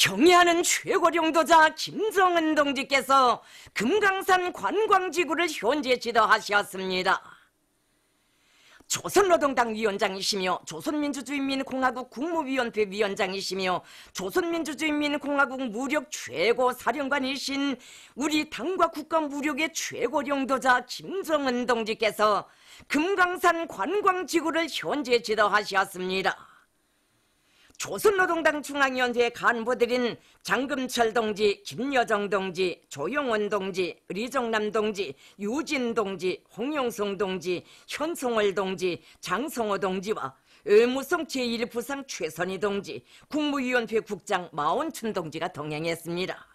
경애하는 최고령도자 김정은 동지께서 금강산 관광지구를 현재 지도하셨습니다. 조선노동당 위원장이시며 조선민주주의인민공화국 국무위원회 위원장이시며 조선민주주의인민공화국 무력 최고 사령관이신 우리 당과 국가 무력의 최고령도자 김정은 동지께서 금강산 관광지구를 현재 지도하셨습니다. 조선노동당 중앙위원회 간부들인 장금철 동지, 김여정 동지, 조용원 동지, 리정남 동지, 유진 동지, 홍영성 동지, 현성월 동지, 장성호 동지와 의무성 제1부상 최선희 동지, 국무위원회 국장 마원춘 동지가 동행했습니다.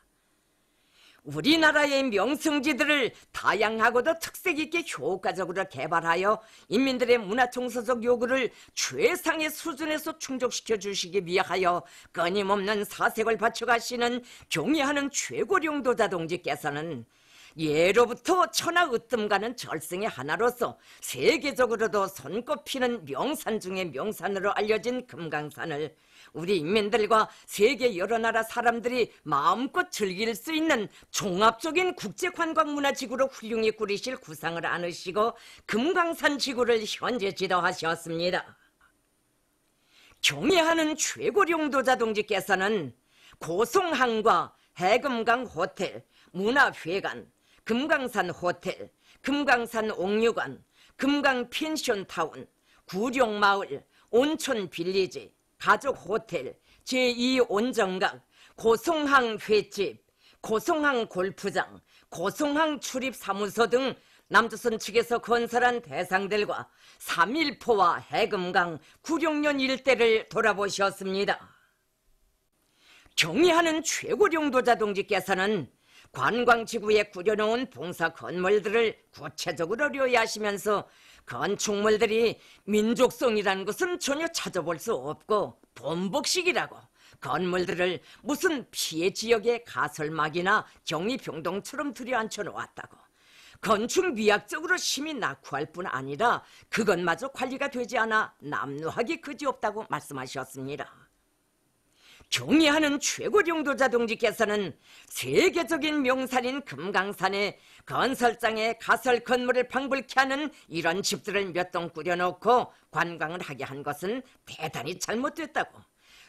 우리나라의 명승지들을 다양하고도 특색있게 효과적으로 개발하여 인민들의 문화정서적 요구를 최상의 수준에서 충족시켜 주시기 위하여 끊임없는 사색을 바쳐가시는 경애하는 최고령도자 동지께서는 예로부터 천하으뜸가는 절승의 하나로서 세계적으로도 손꼽히는 명산 중의 명산으로 알려진 금강산을 우리 인민들과 세계 여러 나라 사람들이 마음껏 즐길 수 있는 종합적인 국제관광문화지구로 훌륭히 꾸리실 구상을 안으시고 금강산 지구를 현재 지도하셨습니다. 경애하는 최고령도자 동지께서는 고송항과 해금강 호텔, 문화회관, 금강산 호텔, 금강산 옥류관, 금강 펜션타운, 구룡마을, 온천 빌리지, 가족 호텔, 제2온정각, 고송항 횟집, 고송항 골프장, 고송항 출입사무소 등 남조선 측에서 건설한 대상들과 3.1포와 해금강, 구룡면 일대를 돌아보셨습니다. 경애하는 최고령도자 동지께서는 관광지구에 꾸려놓은 봉사 건물들을 구체적으로 료의하시면서 건축물들이 민족성이라는 것은 전혀 찾아볼 수 없고 본복식이라고 건물들을 무슨 피해 지역의 가설막이나 경리병동처럼 들여앉혀 놓았다고 건축 미학적으로 심히 낙후할 뿐 아니라 그것마저 관리가 되지 않아 남루하기 그지없다고 말씀하셨습니다. 경애하는 최고령도자 동지께서는 세계적인 명산인 금강산에 건설장에 가설 건물을 방불케 하는 이런 집들을 몇 동 꾸려놓고 관광을 하게 한 것은 대단히 잘못됐다고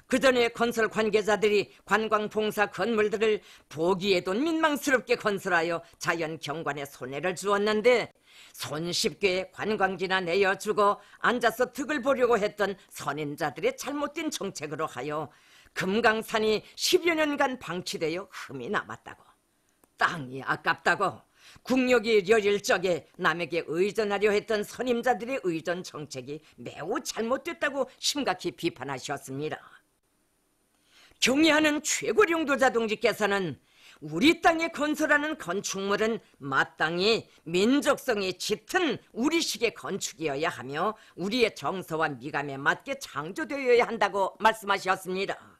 그전에 건설 관계자들이 관광봉사 건물들을 보기에도 민망스럽게 건설하여 자연 경관에 손해를 주었는데 손쉽게 관광지나 내어주고 앉아서 득을 보려고 했던 선인자들의 잘못된 정책으로 하여 금강산이 10여 년간 방치되어 흠이 남았다고 땅이 아깝다고 국력이 여릴 적에 남에게 의존하려 했던 선임자들의 의존 정책이 매우 잘못됐다고 심각히 비판하셨습니다. 경애하는 최고령도자 동지께서는 우리 땅에 건설하는 건축물은 마땅히 민족성이 짙은 우리식의 건축이어야 하며 우리의 정서와 미감에 맞게 창조되어야 한다고 말씀하셨습니다.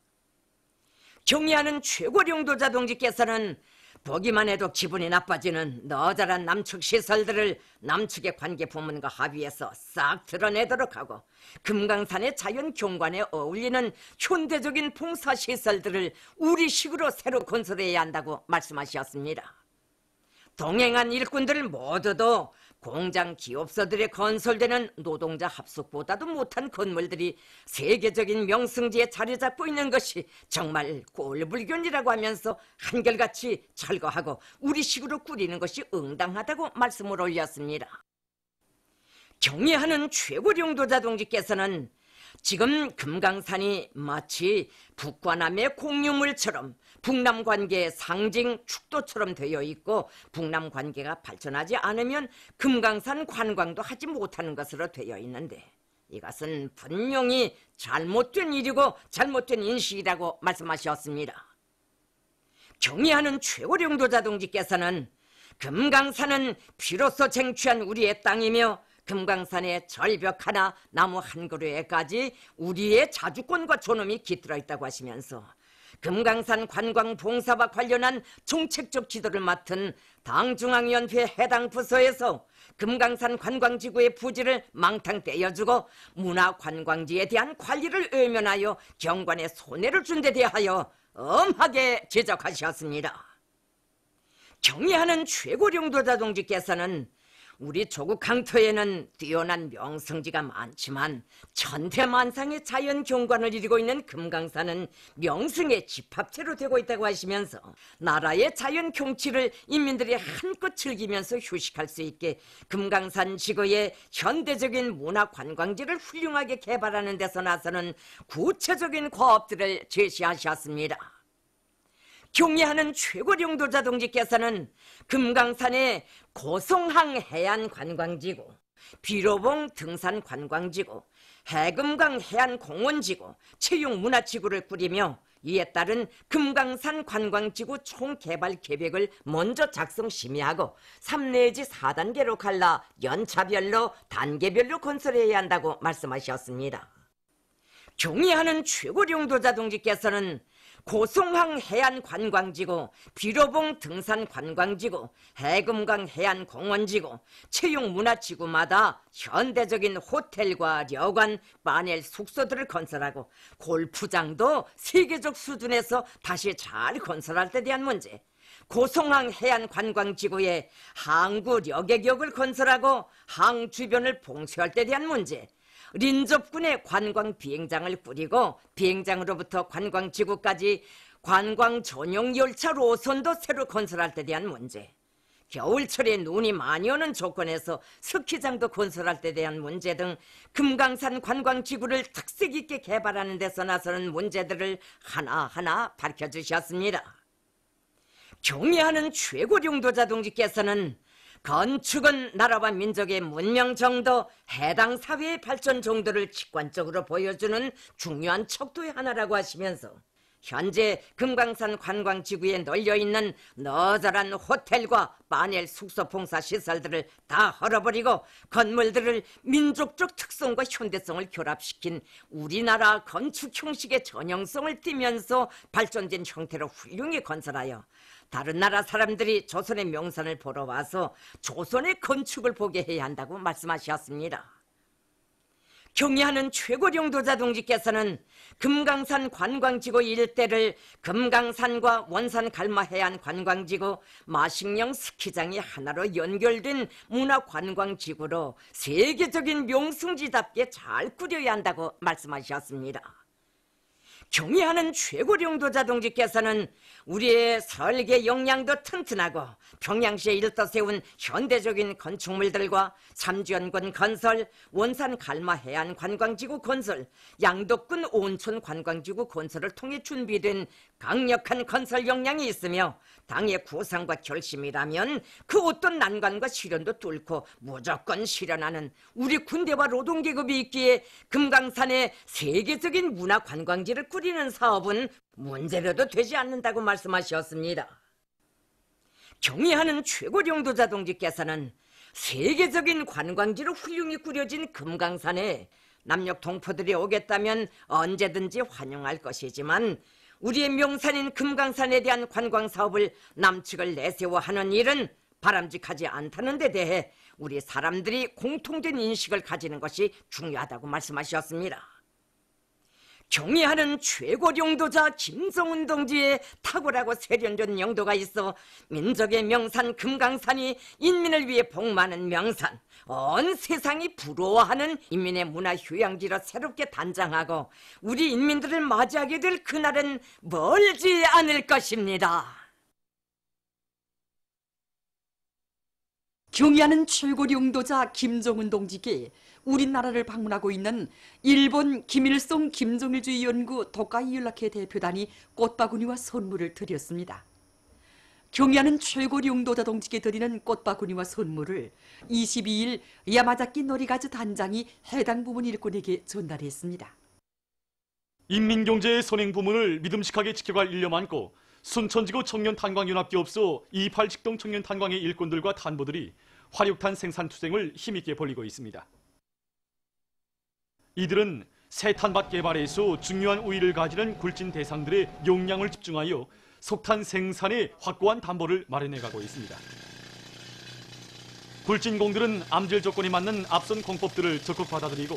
경애하는 최고령도자 동지께서는 보기만 해도 기분이 나빠지는 너절한 남측 시설들을 남측의 관계 부문과 합의해서 싹 드러내도록 하고 금강산의 자연 경관에 어울리는 현대적인 봉사시설들을 우리식으로 새로 건설해야 한다고 말씀하셨습니다. 동행한 일꾼들 모두도 공장 기업소들에 건설되는 노동자 합숙보다도 못한 건물들이 세계적인 명승지에 자리 잡고 있는 것이 정말 꼴불견이라고 하면서 한결같이 철거하고 우리식으로 꾸리는 것이 응당하다고 말씀을 올렸습니다. 경애하는 최고령도자 동지께서는 지금 금강산이 마치 북과 남의 공유물처럼 북남 관계의 상징 축도처럼 되어 있고 북남 관계가 발전하지 않으면 금강산 관광도 하지 못하는 것으로 되어 있는데 이것은 분명히 잘못된 일이고 잘못된 인식이라고 말씀하셨습니다. 경애하는 최고령도자 동지께서는 금강산은 비로소 쟁취한 우리의 땅이며 금강산의 절벽 하나 나무 한 그루에까지 우리의 자주권과 존엄이 깃들어 있다고 하시면서 금강산 관광봉사와 관련한 정책적 지도를 맡은 당중앙위원회 해당 부서에서 금강산 관광지구의 부지를 망탕 떼어주고 문화관광지에 대한 관리를 외면하여 경관에 손해를 준 데 대하여 엄하게 지적하셨습니다. 경애하는 최고령도자 동지께서는 우리 조국 강토에는 뛰어난 명성지가 많지만 천태만상의 자연 경관을 이루고 있는 금강산은 명승의 집합체로 되고 있다고 하시면서 나라의 자연 경치를 인민들이 한껏 즐기면서 휴식할 수 있게 금강산 지구의 현대적인 문화 관광지를 훌륭하게 개발하는 데서 나서는 구체적인 과업들을 제시하셨습니다. 경애하는 최고령도자 동지께서는 금강산의 고성항 해안관광지구, 비로봉 등산관광지구, 해금강 해안공원지구, 체육문화지구를 꾸리며 이에 따른 금강산 관광지구 총개발 계획을 먼저 작성 심의하고 3 내지 4단계로 갈라 연차별로 단계별로 건설해야 한다고 말씀하셨습니다. 경애하는 최고령도자 동지께서는 고성항 해안관광지구, 비로봉 등산관광지구, 해금강 해안공원지구, 체육문화지구마다 현대적인 호텔과 여관, 마넬 숙소들을 건설하고 골프장도 세계적 수준에서 다시 잘 건설할 때 대한 문제, 고성항 해안관광지구에 항구 여객역을 건설하고 항 주변을 봉쇄할 때 대한 문제, 린접군의 관광 비행장을 꾸리고 비행장으로부터 관광지구까지 관광 전용 열차 노선도 새로 건설할 때 대한 문제, 겨울철에 눈이 많이 오는 조건에서 스키장도 건설할 때 대한 문제 등 금강산 관광지구를 특색 있게 개발하는 데서 나서는 문제들을 하나하나 밝혀주셨습니다. 경애하는 최고령도자 동지께서는 건축은 나라와 민족의 문명 정도, 해당 사회의 발전 정도를 직관적으로 보여주는 중요한 척도의 하나라고 하시면서 현재 금강산 관광지구에 널려있는 너저란 호텔과 마넬 숙소 봉사 시설들을 다 헐어버리고 건물들을 민족적 특성과 현대성을 결합시킨 우리나라 건축 형식의 전형성을 띠면서 발전된 형태로 훌륭히 건설하여 다른 나라 사람들이 조선의 명산을 보러 와서 조선의 건축을 보게 해야 한다고 말씀하셨습니다. 경애하는 최고령도자 동지께서는 금강산 관광지구 일대를 금강산과 원산 갈마 해안 관광지구, 마식령 스키장이 하나로 연결된 문화관광지구로 세계적인 명승지답게 잘 꾸려야 한다고 말씀하셨습니다. 경애하는 최고령도자 동지께서는 우리의 설계 역량도 튼튼하고 평양시에 일떠 세운 현대적인 건축물들과 삼주연군 건설, 원산 갈마 해안 관광지구 건설, 양덕군 온천 관광지구 건설을 통해 준비된 강력한 건설 역량이 있으며 당의 구상과 결심이라면 그 어떤 난관과 시련도 뚫고 무조건 실현하는 우리 군대와 노동계급이 있기에 금강산의 세계적인 문화관광지를 꾸리는 사업은 문제로도 되지 않는다고 말씀하셨습니다. 경애하는 최고령도자 동지께서는 세계적인 관광지로 훌륭히 꾸려진 금강산에 남녘 동포들이 오겠다면 언제든지 환영할 것이지만 우리의 명산인 금강산에 대한 관광사업을 남측을 내세워하는 일은 바람직하지 않다는 데 대해 우리 사람들이 공통된 인식을 가지는 것이 중요하다고 말씀하셨습니다. 경애하는 최고령도자 김정은 동지의 탁월하고 세련된 영도가 있어 민족의 명산 금강산이 인민을 위해 복 많은 명산, 온 세상이 부러워하는 인민의 문화 휴양지로 새롭게 단장하고 우리 인민들을 맞이하게 될 그날은 멀지 않을 것입니다. 경애하는 최고령도자 김정은 동지께 우리나라를 방문하고 있는 일본 김일성 김정일주의 연구 도카이 연락회 대표단이 꽃바구니와 선물을 드렸습니다. 경애하는 최고령도자 동지께 드리는 꽃바구니와 선물을 22일 야마자키 노리가즈 단장이 해당 부문 일꾼에게 전달했습니다. 인민경제의 선행 부문을 믿음직하게 지켜갈 일념 안고 순천지구 청년탄광연합기업소 28직동 청년탄광의 일꾼들과 탄보들이 화력탄 생산 투쟁을 힘있게 벌이고 있습니다. 이들은 세탄밭 개발에서 중요한 우위를 가지는 굴진 대상들의 용량을 집중하여 석탄 생산에 확고한 담보를 마련해가고 있습니다. 굴진공들은 암질 조건에 맞는 앞선 공법들을 적극 받아들이고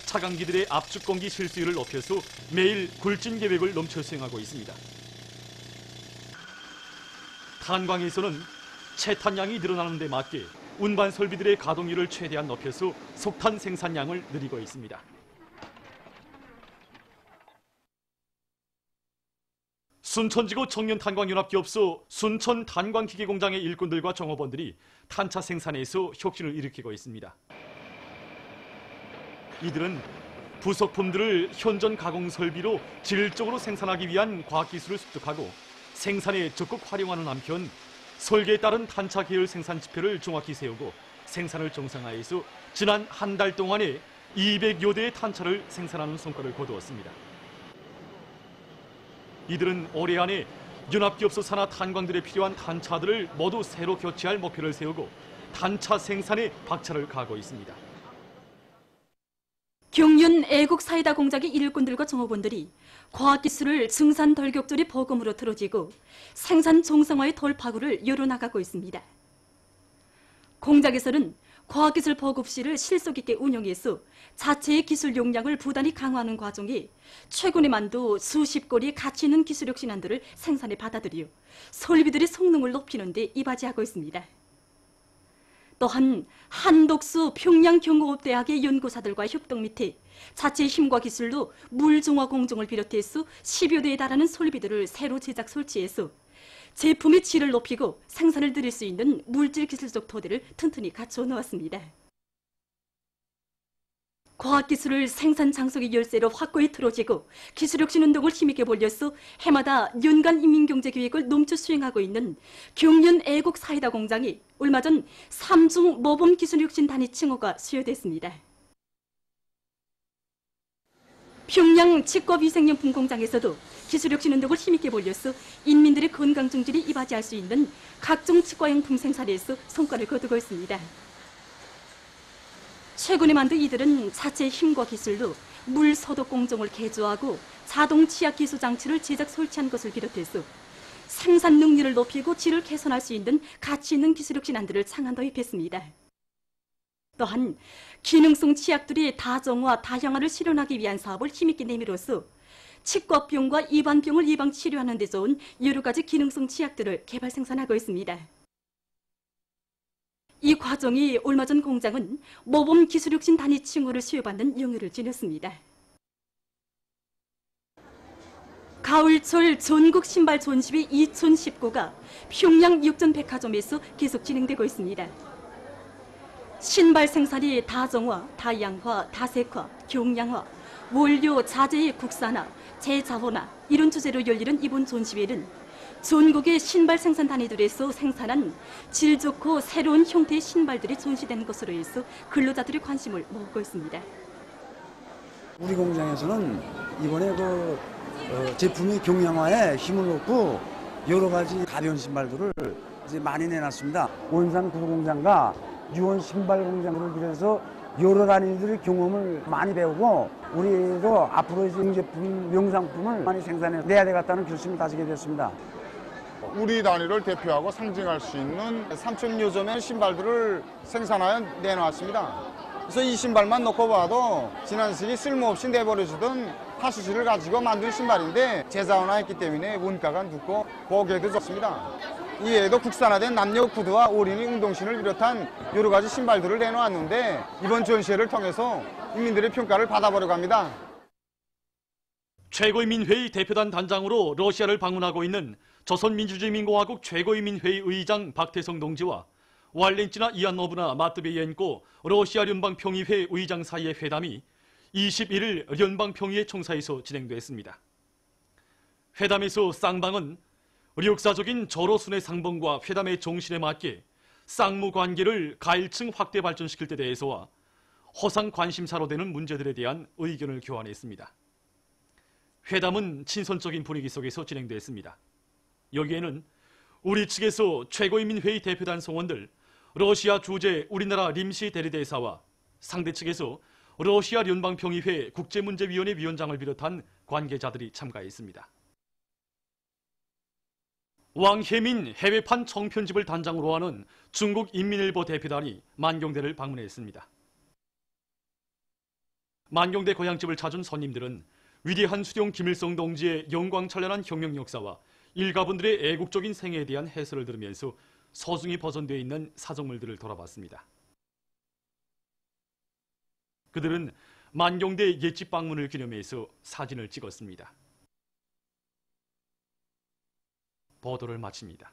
차강기들의 압축 공기 실수율을 높여서 매일 굴진 계획을 넘쳐 수행하고 있습니다. 탄광에서는 채탄량이 늘어나는 데 맞게 운반 설비들의 가동률을 최대한 높여서 석탄 생산량을 늘리고 있습니다. 순천지구 청년탄광연합기업소 순천탄광기계공장의 일꾼들과 종업원들이 탄차 생산에서 혁신을 일으키고 있습니다. 이들은 부속품들을 현존 가공 설비로 질적으로 생산하기 위한 과학기술을 습득하고 생산에 적극 활용하는 한편 설계에 따른 탄차 계열 생산 지표를 정확히 세우고 생산을 정상화해서 지난 한 달 동안에 200여 대의 탄차를 생산하는 성과를 거두었습니다. 이들은 올해 안에 연합기업소 산하 탄광들에 필요한 탄차들을 모두 새로 교체할 목표를 세우고 탄차 생산에 박차를 가하고 있습니다. 경륜 애국사이다 공장의 일꾼들과 종업원들이 과학기술을 증산 덜격조리 보금으로 틀어지고 생산 정상화의 돌파구를 열어나가고 있습니다. 공장에서는 과학기술 보급실을 실속 있게 운영해서 자체의 기술 역량을 부단히 강화하는 과정에 최근에 만두 수십 골의 가치 있는 기술력 신안들을 생산해 받아들여 설비들의 성능을 높이는 데 이바지하고 있습니다. 또한 한독수 평양경공업대학의 연구사들과 협동 밑에 자체의 힘과 기술로 물종화 공정을 비롯해서 10여 대에 달하는 설비들을 새로 제작 설치해서 제품의 질을 높이고 생산을 늘릴 수 있는 물질 기술적 토대를 튼튼히 갖춰 놓았습니다. 과학기술을 생산 장속의 열쇠로 확고히 틀어지고 기술혁신 운동을 힘있게 벌려서 해마다 연간 인민경제계획을 넘쳐 수행하고 있는 경륜 애국사이다 공장이 얼마 전 3중 모범기술혁신 단위 칭호가 수여됐습니다. 평양 치과위생용품 공장에서도 기술혁신 운동을 힘있게 벌려서 인민들의 건강 증진이 이바지할 수 있는 각종 치과용품 생산에서 성과를 거두고 있습니다. 최근에 만든 이들은 자체의 힘과 기술로 물 소독 공정을 개조하고 자동 치약 기수 장치를 제작 설치한 것을 비롯해서 생산 능률을 높이고 질을 개선할 수 있는 가치 있는 기술혁신안들을 창안 도입했습니다. 또한 기능성 치약들의 다정화, 다양화를 실현하기 위한 사업을 힘있게 내밀어서 치과병과 이반병을 예방 치료하는 데 좋은 여러 가지 기능성 치약들을 개발 생산하고 있습니다. 이 과정이 얼마 전 공장은 모범 기술혁신 단위 칭호를 수여받는 영예를 지녔습니다. 가을철 전국 신발 전시회 2019가 평양 육전백화점에서 계속 진행되고 있습니다. 신발 생산이 다정화, 다양화, 다색화, 경량화, 원료 자재의 국산화, 재자원화 이런 주제로 열리는 이번 전시회는 전국의 신발 생산 단위들에서 생산한 질 좋고 새로운 형태의 신발들이 전시되는 것으로 해서 근로자들의 관심을 모으고 있습니다. 우리 공장에서는 이번에 제품의 경량화에 힘을 놓고 여러 가지 가벼운 신발들을 이제 많이 내놨습니다. 온산 구두공장과 유원 신발 공장을 빌려서 여러 단위들의 경험을 많이 배우고 우리도 앞으로 신제품, 명상품을 많이 생산해 내야 되겠다는 결심을 다지게 됐습니다. 우리 단위를 대표하고 상징할 수 있는 3,000여 점의 신발들을 생산하여 내놓았습니다. 그래서 이 신발만 놓고 봐도 지난 시기 쓸모없이 내버려지던 파수지를 가지고 만든 신발인데 재자원화했기 때문에 원가가 높고 보기에도 좋습니다. 이외에도 국산화된 남녀 구두와 어린이 운동신을 비롯한 여러 가지 신발들을 내놓았는데 이번 전시회를 통해서 인민들의 평가를 받아보려고 합니다. 최고인민회의 대표단 단장으로 러시아를 방문하고 있는 조선민주주의민공화국 최고인민회의 의장 박태성 동지와 왈렌티나 이안노브나 마트베이엔코 러시아 연방평의회 의장 사이의 회담이 21일 연방평의회 총사에서 진행됐습니다. 회담에서 쌍방은 역사적인 저로순의 상봉과 회담의 정신에 맞게 쌍무 관계를 가일층 확대 발전시킬 데 대해서와 허상 관심사로 되는 문제들에 대한 의견을 교환했습니다. 회담은 친선적인 분위기 속에서 진행됐습니다. 여기에는 우리 측에서 최고인민회의 대표단 성원들, 러시아 주재 우리나라 림시 대리대사와 상대 측에서 러시아 연방평의회 국제문제위원회 위원장을 비롯한 관계자들이 참가했습니다. 왕혜민 해외판 청편집을 단장으로 하는 중국 인민일보 대표단이 만경대를 방문했습니다. 만경대 고향집을 찾은 손님들은 위대한 수령 김일성 동지의 영광찬란한 혁명 역사와 일가분들의 애국적인 생애에 대한 해설을 들으면서 서승이 보존되어 있는 사정물들을 돌아봤습니다. 그들은 만경대 옛집 방문을 기념해서 사진을 찍었습니다. 보도를 마칩니다.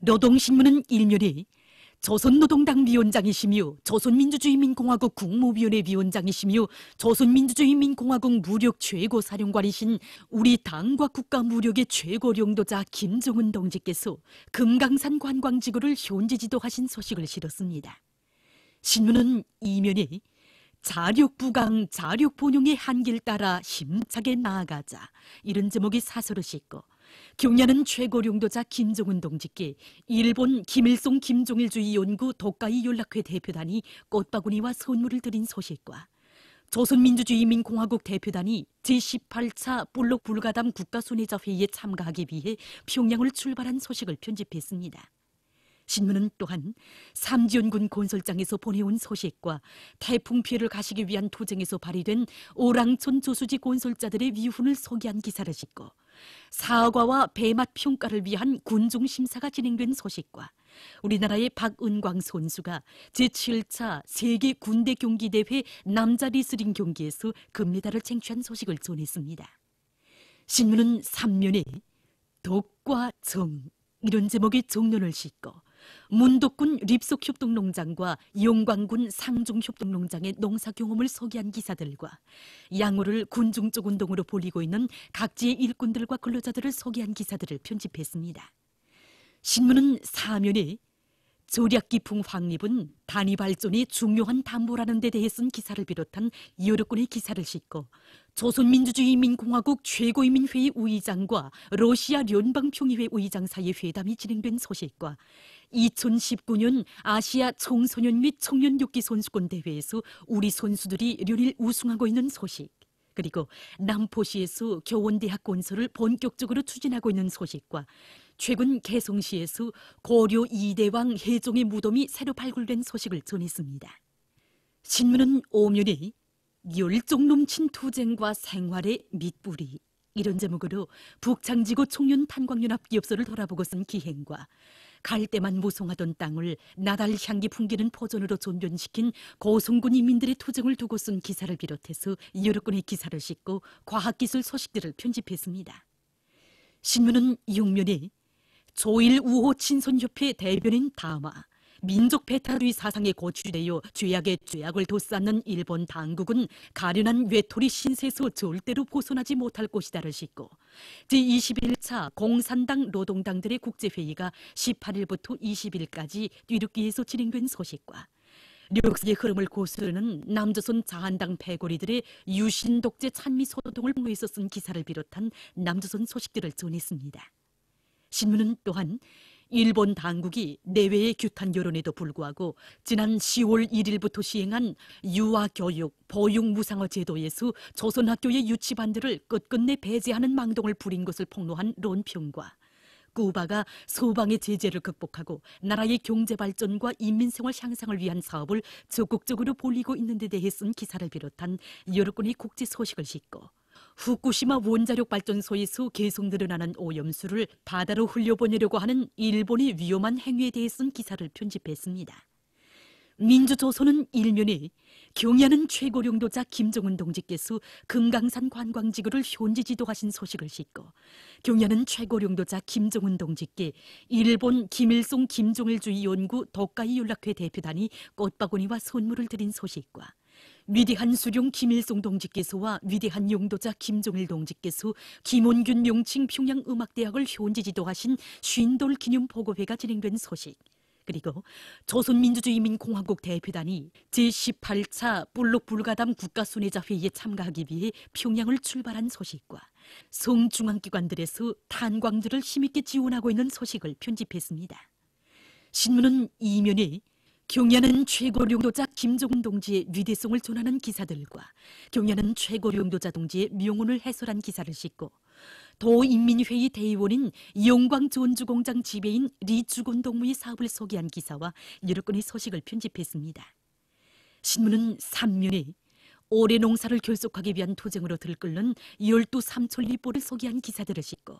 노동신문은 일면에 조선노동당 위원장이시며 조선민주주의민공화국 국무위원회 위원장이시며 조선민주주의민공화국 무력 최고사령관이신 우리 당과 국가 무력의 최고領導자 김정은 동지께서 금강산 관광지구를 현지 지도하신 소식을 실었습니다. 신문은 이면에 자력부강, 자력본용의 한길 따라 힘차게 나아가자 이런 제목의 사설을 싣고 경야는 최고領導자 김정은 동지께 일본 김일성 김종일주의 연구 도카이 연락회 대표단이 꽃바구니와 선물을 드린 소식과 조선민주주의민공화국 대표단이 제18차 볼록 불가담 국가순회자회의에 참가하기 위해 평양을 출발한 소식을 편집했습니다. 신문은 또한 삼지연군 건설장에서 보내온 소식과 태풍 피해를 가시기 위한 투쟁에서 발휘된 오랑촌 조수지 건설자들의 위훈을 소개한 기사를 싣고 사과와 배맛 평가를 위한 군중 심사가 진행된 소식과 우리나라의 박은광 선수가 제7차 세계 군대 경기대회 남자 리슬링 경기에서 금메달을 쟁취한 소식을 전했습니다. 신문은 3면에 덕과 정 이런 제목의 정론을 싣고 문덕군 립속협동농장과 영광군 상중협동농장의 농사 경험을 소개한 기사들과 양호를 군중적 운동으로 벌이고 있는 각지의 일꾼들과 근로자들을 소개한 기사들을 편집했습니다. 신문은 사면에 조략기풍 확립은 단위 발전의 중요한 담보라는 데 대해 쓴 기사를 비롯한 여러 건의 기사를 싣고 조선민주주의민공화국 최고인민회의 의장과 러시아 연방평의회 의장 사이의 회담이 진행된 소식과 2019년 아시아 청소년 및 청년 격기 선수권 대회에서 우리 선수들이 련일 우승하고 있는 소식, 그리고 남포시에서 교원대학 건설을 본격적으로 추진하고 있는 소식과 최근 개성시에서 고려 이대왕 해종의 무덤이 새로 발굴된 소식을 전했습니다. 신문은 오면에 열정 넘친 투쟁과 생활의 밑뿌리 이런 제목으로 북창지구 청년탄광연합 기업소를 돌아보고 쓴 기행과 갈 때만 무성하던 땅을 나달 향기 풍기는 포전으로 전변시킨 고성군 인민들의 투쟁을 두고 쓴 기사를 비롯해서 여러 건의 기사를 싣고 과학기술 소식들을 편집했습니다. 신문은 6면에 조일 우호 친선협회 대변인 담화, 민족 배탈의 사상에 고취되어 죄악에 죄악을 돋쌓는 일본 당국은 가련한 외톨이 신세에서 절대로 벗어나지 못할 것이다를 싣고 제21차 공산당 노동당들의 국제회의가 18일부터 20일까지 뒤늦게에서 진행된 소식과 역사의 흐름을 고스르는 남조선 자한당 패거리들의 유신 독재 찬미 소동을 통해서 쓴 기사를 비롯한 남조선 소식들을 전했습니다. 신문은 또한 일본 당국이 내외의 규탄 여론에도 불구하고 지난 10월 1일부터 시행한 유아교육, 보육무상화 제도에서 조선학교의 유치반들을 끝끝내 배제하는 망동을 부린 것을 폭로한 론평과 쿠바가 서방의 제재를 극복하고 나라의 경제발전과 인민생활 향상을 위한 사업을 적극적으로 벌이고 있는 데 대해 쓴 기사를 비롯한 여러 건의 국제 소식을 싣고 후쿠시마 원자력 발전소에서 계속 늘어나는 오염수를 바다로 흘려보내려고 하는 일본의 위험한 행위에 대해 쓴 기사를 편집했습니다. 민주조선은 일면에 경야는 최고領導자 김정은 동지께서 금강산 관광지구를 현지 지도하신 소식을 싣고 경야는 최고領導자 김정은 동지께 일본 김일성 김종일주의 연구 도카이 연락회 대표단이 꽃바구니와 선물을 드린 소식과 위대한 수령 김일성 동지께서와 위대한 용도자 김종일 동지께서 김원균 명칭 평양음악대학을 현지 지도하신 쉰돌 기념보고회가 진행된 소식, 그리고 조선민주주의민공화국 대표단이 제18차 볼록 불가담 국가순회자회의에 참가하기 위해 평양을 출발한 소식과 성중앙기관들에서 탄광들을 힘있게 지원하고 있는 소식을 편집했습니다. 신문은 이면에 경야는 최고 용도자 김종훈 동지의 위대성을 존하는 기사들과 경야는 최고 용도자 동지의 명운을 해설한 기사를 싣고 도인민회의 대의원인 영광전주공장 지배인 리주곤 동무의 사업을 소개한 기사와 여러 건의 소식을 편집했습니다. 신문은 3면에 올해 농사를 결속하기 위한 투쟁으로 들끓는 12삼천리보를 소개한 기사들을 싣고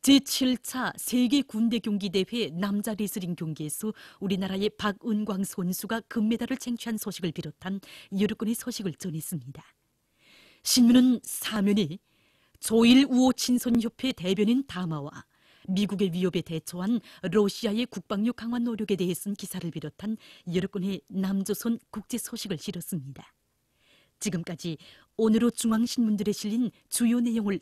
제7차 세계 군대 경기 대회 남자 레슬링 경기에서 우리나라의 박은광 선수가 금메달을 쟁취한 소식을 비롯한 여러 건의 소식을 전했습니다. 신문은 4면에 조일 우호 친선협회 대변인 다마와 미국의 위협에 대처한 러시아의 국방력 강화 노력에 대해 쓴 기사를 비롯한 여러 건의 남조선 국제 소식을 실었습니다. 지금까지 오늘의 중앙신문들에 실린 주요 내용을